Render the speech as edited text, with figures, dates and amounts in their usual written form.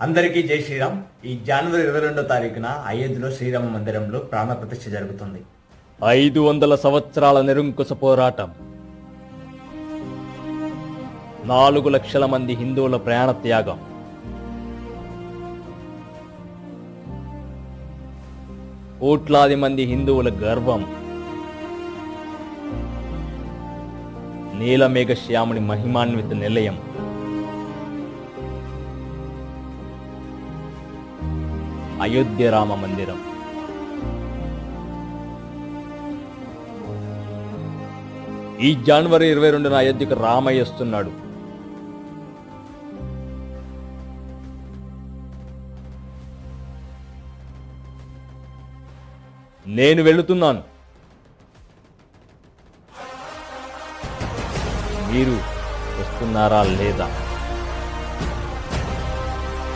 అందరికీ జై శ్రీరామ్. ఈ జనవరి 22వ తారీఖున అయోధ్యలో శ్రీరామ మందిరంలో ప్రాణ ప్రతిష్ఠ జరుగుతుంది. 500 సంవత్సరాల నిరంకుశ పోరాటం, 4 లక్షల మంది హిందువుల ప్రాణ త్యాగం, కోట్లాది మంది హిందువుల గర్వం, నీలమేఘశ్యాముని మహిమాన్విత నిలయం, అయోధ్య రామ మందిరం. ఈ జనవరి 22న అయోధ్యకు రామయ్య వస్తున్నాడు. నేను వెళుతున్నాను. మీరు వస్తున్నారా లేదా?